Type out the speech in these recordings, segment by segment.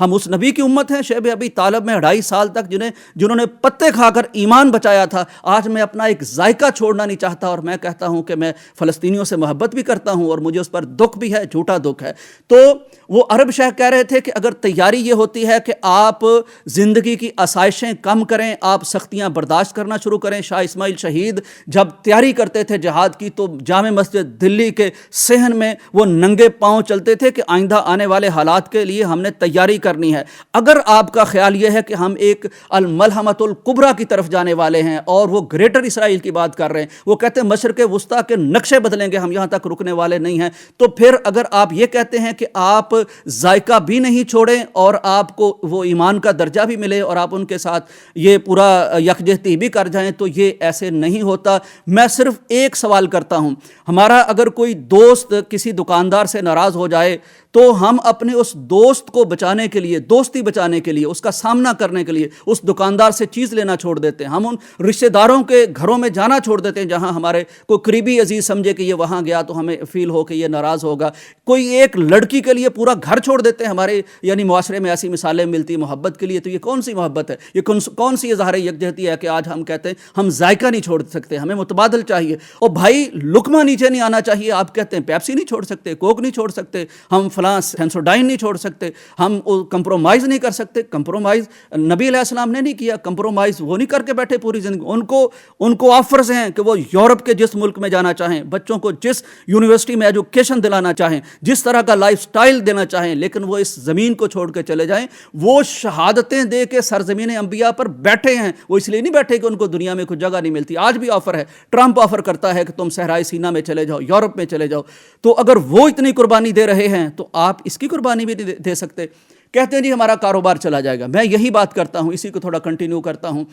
ہم اس نبی کی امت ہیں شیب ابی طالب میں 2.5 سال تک جنہوں نے پتے کھا کر ایمان بچایا تھا. آج میں اپنا ایک ذائقہ چھوڑنا نہیں چاہتا اور میں کہتا ہوں کہ میں فلسطینیوں سے محبت بھی کرتا ہوں اور مجھے اس پر دکھ بھی ہے, جھوٹا دکھ ہے. تو وہ عرب شیخ کہہ رہے تھے کہ اگر تیاری یہ ہوتی ہے کہ آپ زندگی کی آسائشیں کم کریں, آپ سختیاں برداشت کرنا شروع کریں. شاہ اسماعیل شہید جب تیاری کرتے تھے جہاد کی تو جامع مسجد دلی کے صحن میں وہ ننگے پاؤں چلتے تھے کہ آئندہ آنے والے حالات کے لیے ہم نے تیاری کرنی ہے. اگر آپ کا خیال یہ ہے کہ ہم ایک الملحمۃ الکبریٰ کی طرف جانے والے ہیں اور وہ گریٹر اسرائیل کی بات کر رہے ہیں, وہ کہتے ہیں مشرق وسطیٰ کے نقشے بدلیں گے, ہم یہاں تک رکنے والے نہیں ہیں, تو پھر اگر آپ یہ کہتے ہیں کہ آپ ذائقہ بھی نہیں چھوڑیں اور آپ کو وہ ایمان کا درجہ بھی ملے اور آپ ان کے ساتھ یہ پورا یکجہتی بھی کر جائیں, تو یہ ایسے نہیں ہوتا. میں صرف ایک سوال کرتا ہوں, ہمارا اگر کوئی دوست کسی دکاندار سے ناراض ہو جائے تو ہم اپنے اس دوست کو بچانے کے لیے, دوستی بچانے کے لیے, اس کا سامنا کرنے کے لیے اس دکاندار سے چیز لینا چھوڑ دیتے ہیں. ہم ان رشتہ داروں کے گھروں میں جانا چھوڑ دیتے ہیں جہاں ہمارے کوئی قریبی عزیز سمجھے کہ یہ وہاں گیا تو ہمیں فیل ہو کہ یہ ناراض ہوگا. کوئی ایک لڑکی کے لیے پورا گھر چھوڑ دیتے ہیں. ہمارے یعنی معاشرے میں ایسی مثالیں ملتی محبت کے لیے. تو یہ کون سی محبت ہے, یہ کون سی اظہار یکجہتی ہے کہ آج ہم کہتے ہیں ہم ذائقہ نہیں چھوڑ سکتے, ہمیں متبادل چاہیے. اور بھائی لقمہ نیچے نہیں آنا چاہیے. آپ کہتے ہیں پیپسی نہیں چھوڑ سکتے, کوک نہیں چھوڑ سکتے, ہم فلاں سینسوڈائن نہیں چھوڑ سکتے, ہم کمپرومائز نہیں کر سکتے. کمپرومائز نبی علیہ السلام نے نہیں کیا. کمپرومائز وہ نہیں کر کے بیٹھے پوری زندگی. ان کو آفرز ہیں کہ وہ یورپ کے جس ملک میں جانا چاہیں, بچوں کو جس یونیورسٹی میں ایجوکیشن دلانا چاہیں, جس طرح کا لائف سٹائل دینا چاہیں, لیکن وہ اس زمین کو چھوڑ کے چلے جائیں. وہ شہادتیں دے کے سرزمین انبیاء پر بیٹھے ہیں. وہ اس لیے نہیں بیٹھے کہ ان کو دنیا میں کوئی جگہ نہیں ملتی. آج بھی آفر ہے, ٹرمپ آفر کرتا ہے کہ تم صحرائے سینا میں چلے جاؤ, یورپ میں چلے جاؤ. تو اگر وہ اتنی قربانی دے رہے ہیں تو آپ اس کی قربانی بھی دے سکتے. کہتے ہیں جی ہمارا کاروبار چلا جائے گا. میں یہی بات کرتا ہوں, اسی کو تھوڑا کنٹینیو کرتا ہوں.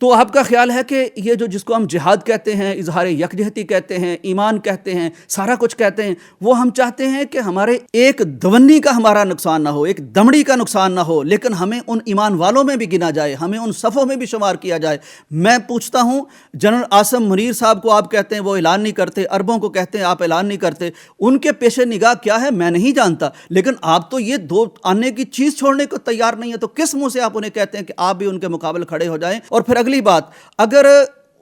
تو آپ کا خیال ہے کہ یہ جس کو ہم جہاد کہتے ہیں, اظہار یکجہتی کہتے ہیں, ایمان کہتے ہیں, سارا کچھ کہتے ہیں, وہ ہم چاہتے ہیں کہ ہمارے ایک دونی کا ہمارا نقصان نہ ہو, ایک دمڑی کا نقصان نہ ہو, لیکن ہمیں ان ایمان والوں میں بھی گنا جائے, ہمیں ان صفوں میں بھی شمار کیا جائے. میں پوچھتا ہوں جنرل عاصم منیر صاحب کو آپ کہتے ہیں وہ اعلان نہیں کرتے, عربوں کو کہتے ہیں آپ اعلان نہیں کرتے. ان کے پیش نگاہ کیا ہے میں نہیں جانتا, لیکن آپ تو یہ دو آنے کی چیز چھوڑنے کو تیار نہیں ہے. تو کس منہ سے آپ انہیں کہتے ہیں کہ آپ بھی ان کے مقابل کھڑے ہو جائیں؟ اور پھر اگلی بات, اگر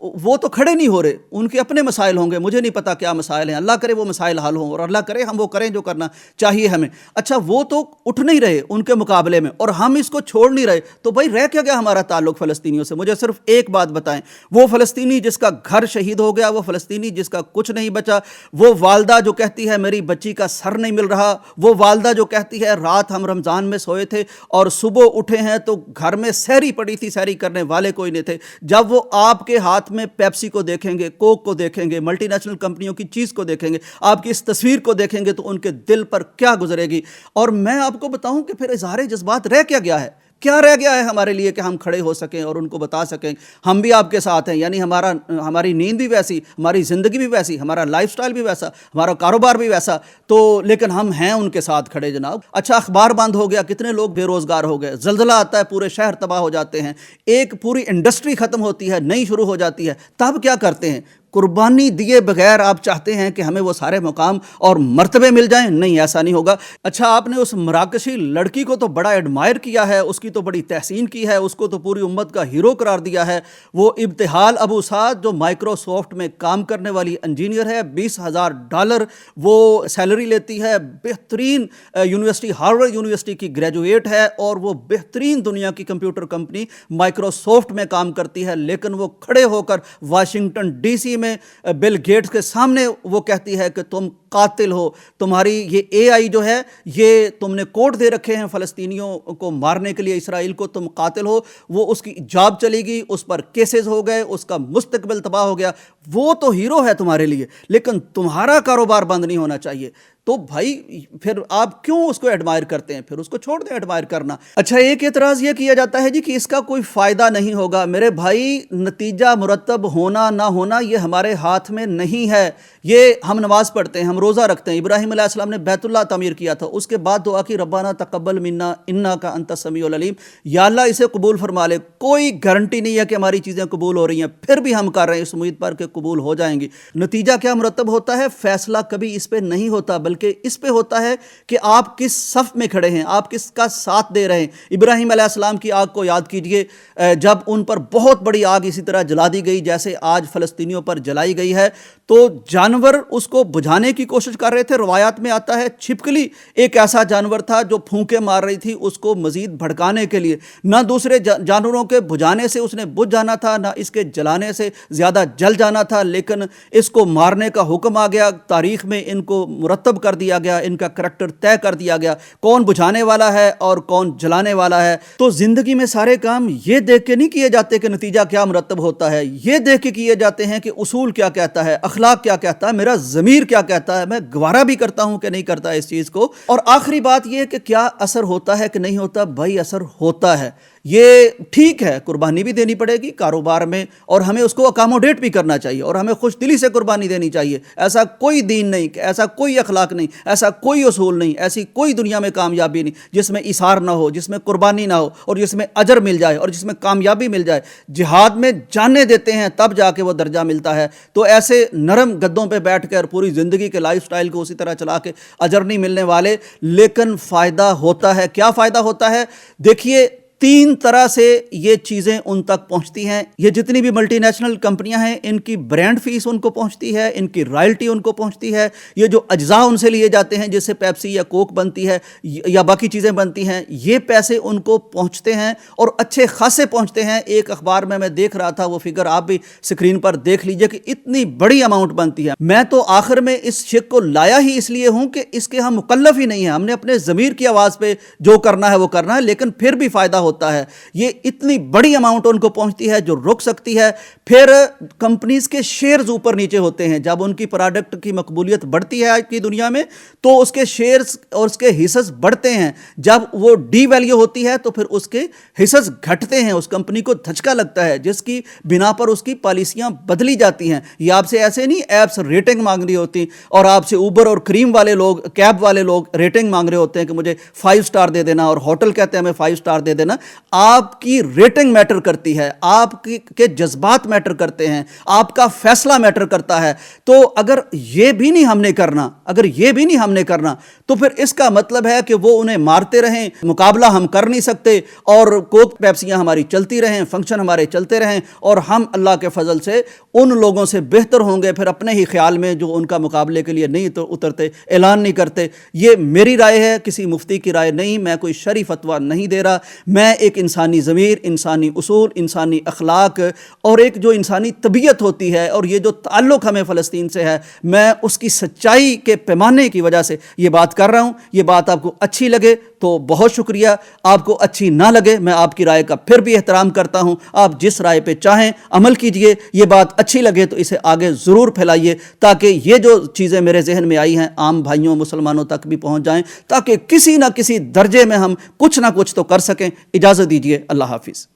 وہ تو کھڑے نہیں ہو رہے, ان کے اپنے مسائل ہوں گے, مجھے نہیں پتا کیا مسائل ہیں, اللہ کرے وہ مسائل حل ہوں اور اللہ کرے ہم وہ کریں جو کرنا چاہیے ہمیں. اچھا وہ تو اٹھ نہیں رہے ان کے مقابلے میں اور ہم اس کو چھوڑ نہیں رہے, تو بھائی رہ کیا گیا ہمارا تعلق فلسطینیوں سے؟ مجھے صرف ایک بات بتائیں, وہ فلسطینی جس کا گھر شہید ہو گیا, وہ فلسطینی جس کا کچھ نہیں بچا, وہ والدہ جو کہتی ہے میری بچی کا سر نہیں مل رہا, وہ والدہ جو کہتی ہے رات ہم رمضان میں سوئے تھے اور صبح اٹھے ہیں تو گھر میں سحری پڑی تھی, سحری کرنے والے کوئی نہیں تھے. جب وہ آپ کے ہاتھ میں پیپسی کو دیکھیں گے, کوک کو دیکھیں گے, ملٹی نیشنل کمپنیوں کی چیز کو دیکھیں گے, آپ کی اس تصویر کو دیکھیں گے, تو ان کے دل پر کیا گزرے گی؟ اور میں آپ کو بتاؤں کہ پھر اظہار جذبات رہ کیا گیا ہے؟ کیا رہ گیا ہے ہمارے لیے کہ ہم کھڑے ہو سکیں اور ان کو بتا سکیں ہم بھی آپ کے ساتھ ہیں؟ یعنی ہماری نیند بھی ویسی, ہماری زندگی بھی ویسی, ہمارا لائف سٹائل بھی ویسا, ہمارا کاروبار بھی ویسا, تو لیکن ہم ہیں ان کے ساتھ کھڑے جناب. اچھا اخبار بند ہو گیا, کتنے لوگ بے روزگار ہو گئے, زلزلہ آتا ہے پورے شہر تباہ ہو جاتے ہیں, ایک پوری انڈسٹری ختم ہوتی ہے, نئی شروع ہو جاتی ہے, تب کیا کرتے ہیں؟ قربانی دیے بغیر آپ چاہتے ہیں کہ ہمیں وہ سارے مقام اور مرتبے مل جائیں؟ نہیں, ایسا نہیں ہوگا. اچھا آپ نے اس مراکشی لڑکی کو تو بڑا ایڈمائر کیا ہے, اس کی تو بڑی تحسین کی ہے, اس کو تو پوری امت کا ہیرو قرار دیا ہے. وہ ابتہال ابو سعد جو مائکروسافٹ میں کام کرنے والی انجینئر ہے, $20,000 وہ سیلری لیتی ہے, بہترین یونیورسٹی ہارورڈ یونیورسٹی کی گریجویٹ ہے, اور وہ بہترین دنیا کی کمپیوٹر کمپنی مائکروسافٹ میں کام کرتی ہے, لیکن وہ کھڑے ہو کر واشنگٹن ڈی سی میں بل گیٹس کے سامنے وہ کہتی ہے کہ تم قاتل ہو, تمہاری یہ اے آئی جو ہے یہ تم نے کوڈ دے رکھے ہیں فلسطینیوں کو مارنے کے لیے, اسرائیل کو, تم قاتل ہو. وہ اس کی جاب چلی گئی, اس پر کیسز ہو گئے, اس کا مستقبل تباہ ہو گیا. وہ تو ہیرو ہے تمہارے لیے, لیکن تمہارا کاروبار بند نہیں ہونا چاہیے. تو بھائی پھر آپ کیوں اس کو ایڈمائر کرتے ہیں؟ پھر اس کو چھوڑ دیں ایڈمائر کرنا. اچھا ایک اعتراض یہ کیا جاتا ہے جی کہ اس کا کوئی فائدہ نہیں ہوگا. میرے بھائی نتیجہ مرتب ہونا نہ ہونا یہ ہمارے ہاتھ میں نہیں ہے. یہ ہم نماز پڑھتے ہیں, ہم روزہ رکھتے ہیں, ابراہیم علیہ السلام نے بیت اللہ تعمیر کیا تھا, اس کے بعد دعا کی ربنا تقبل منا انکا انت السمیع العلیم, یا اللہ اسے قبول فرما لے. کوئی گارنٹی نہیں ہے کہ ہماری چیزیں قبول ہو رہی ہیں, پھر بھی ہم کر رہے ہیں اس امید پر کہ قبول ہو جائیں گی. نتیجہ کیا مرتب ہوتا ہے؟ فیصلہ کبھی اس پہ نہیں ہوتا, بلکہ بلکہ اس پہ ہوتا ہے کہ آپ کس صف میں کھڑے ہیں, آپ کس کا ساتھ دے رہے ہیں. ابراہیم علیہ السلام کی آگ کو یاد کیجئے, جب ان پر بہت بڑی آگ اسی طرح جلا دی گئی جیسے آج فلسطینیوں پر جلائی گئی ہے, تو جانور اس کو بجھانے کی کوشش کر رہے تھے. روایات میں آتا ہے چھپکلی ایک ایسا جانور تھا جو پھونکے مار رہی تھی اس کو مزید بھڑکانے کے لیے. نہ دوسرے جانوروں کے بجھانے سے اس نے بجھ جانا تھا, نہ اس کے جلانے سے زیادہ جل جانا تھا, لیکن اس کو مارنے کا حکم آ گیا. تاریخ میں ان کو مرتب کر دیا گیا, ان کا کریکٹر طے کر دیا گیا, کون بجھانے والا ہے اور کون جلانے والا ہے. تو زندگی میں سارے کام یہ دیکھ کے نہیں کیے جاتے کہ نتیجہ کیا مرتب ہوتا ہے, یہ دیکھ کے کیے جاتے ہیں کہ اصول کیا کہتا ہے, اخلاق کیا کہتا ہے, میرا ضمیر کیا کہتا ہے, میں گوارا بھی کرتا ہوں کہ نہیں کرتا اس چیز کو. اور آخری بات یہ کہ کیا اثر ہوتا ہے کہ نہیں ہوتا. بھائی اثر ہوتا ہے. یہ ٹھیک ہے قربانی بھی دینی پڑے گی کاروبار میں, اور ہمیں اس کو اکاموڈیٹ بھی کرنا چاہیے, اور ہمیں خوش دلی سے قربانی دینی چاہیے. ایسا کوئی دین نہیں, ایسا کوئی اخلاق نہیں, ایسا کوئی اصول نہیں, ایسی کوئی دنیا میں کامیابی نہیں جس میں ایثار نہ ہو, جس میں قربانی نہ ہو, اور جس میں اجر مل جائے, اور جس میں کامیابی مل جائے. جہاد میں جانیں دیتے ہیں تب جا کے وہ درجہ ملتا ہے. تو ایسے نرم گدوں پہ بیٹھ کر پوری زندگی کے لائف سٹائل کو اسی طرح چلا کے اجر نہیں ملنے والے, لیکن فائدہ ہوتا ہے. کیا فائدہ ہوتا ہے؟ دیکھیے, 3 طرح سے یہ چیزیں ان تک پہنچتی ہیں. یہ جتنی بھی ملٹی نیشنل کمپنیاں ہیں, ان کی برانڈ فیس ان کو پہنچتی ہے, ان کی رائلٹی ان کو پہنچتی ہے, یہ جو اجزاء ان سے لیے جاتے ہیں جس سے پیپسی یا کوک بنتی ہے یا باقی چیزیں بنتی ہیں, یہ پیسے ان کو پہنچتے ہیں اور اچھے خاصے پہنچتے ہیں. ایک اخبار میں دیکھ رہا تھا, وہ فگر آپ بھی سکرین پر دیکھ لیجئے کہ اتنی بڑی اماؤنٹ بنتی ہے. میں تو آخر میں اس شک کو لایا ہی اس لیے ہوں کہ اس کے ہم مکلف ہی نہیں ہیں, ہم نے اپنے ضمیر کی آواز پہ جو کرنا ہے وہ کرنا ہے, لیکن پھر بھی فائدہ ہوتا ہے. یہ اتنی بڑی اماؤنٹ ان کو پہنچتی ہے جو رک سکتی ہے. پھر کمپنیز کے شیئرز اوپر نیچے ہوتے ہیں. جب ان کی پروڈکٹ کی مقبولیت بڑھتی ہے آج کی دنیا میں, تو اس کے شیئرز اور اس کے حصص بڑھتے ہیں. جب وہ ڈی ویلیو ہوتی ہے تو پھر اس کے حصص گھٹتے ہیں, اس کمپنی کو دھچکا لگتا ہے, جس کی بنا پر اس کی پالیسیاں بدلی جاتی ہیں. یہ آپ سے ایسے نہیں ایپس ریٹنگ مانگ رہی ہوتی, اور آپ سے اوبر اور کریم والے لوگ, کیب والے لوگ ریٹنگ مانگ رہے ہوتے ہیں کہ مجھے 5 سٹار دے دینا, اور ہوٹل کہتے ہیں ہمیں 5 سٹار دے دینا. آپ کی ریٹنگ میٹر کرتی ہے, آپ کے جذبات میٹر کرتے ہیں, آپ کا فیصلہ میٹر کرتا ہے. تو اگر یہ بھی نہیں ہم نے کرنا, تو پھر اس کا مطلب ہے کہ وہ انہیں مارتے رہیں, مقابلہ ہم کر نہیں سکتے, اور کوک پیپسیاں ہماری چلتی رہیں, فنکشن ہمارے چلتے رہیں, اور ہم اللہ کے فضل سے ان لوگوں سے بہتر ہوں گے پھر اپنے ہی خیال میں جو ان کا مقابلے کے لیے نہیں اترتے, اعلان نہیں کرتے. یہ میری رائے ہے, کسی مفتی کی رائے نہیں. میں کوئی شرعی فتویٰ نہیں دے رہا. میں ایک انسانی ضمیر, انسانی اصول, انسانی اخلاق, اور ایک جو انسانی طبیعت ہوتی ہے, اور یہ جو تعلق ہمیں فلسطین سے ہے, میں اس کی سچائی کے پیمانے کی وجہ سے یہ بات کر رہا ہوں. یہ بات آپ کو اچھی لگے تو بہت شکریہ, آپ کو اچھی نہ لگے میں آپ کی رائے کا پھر بھی احترام کرتا ہوں. آپ جس رائے پہ چاہیں عمل کیجئے. یہ بات اچھی لگے تو اسے آگے ضرور پھیلائیے, تاکہ یہ جو چیزیں میرے ذہن میں آئی ہیں عام بھائیوں مسلمانوں تک بھی پہنچ جائیں, تاکہ کسی نہ کسی درجے میں ہم کچھ نہ کچھ تو کر سکیں. اجازت دیجئے, اللہ حافظ.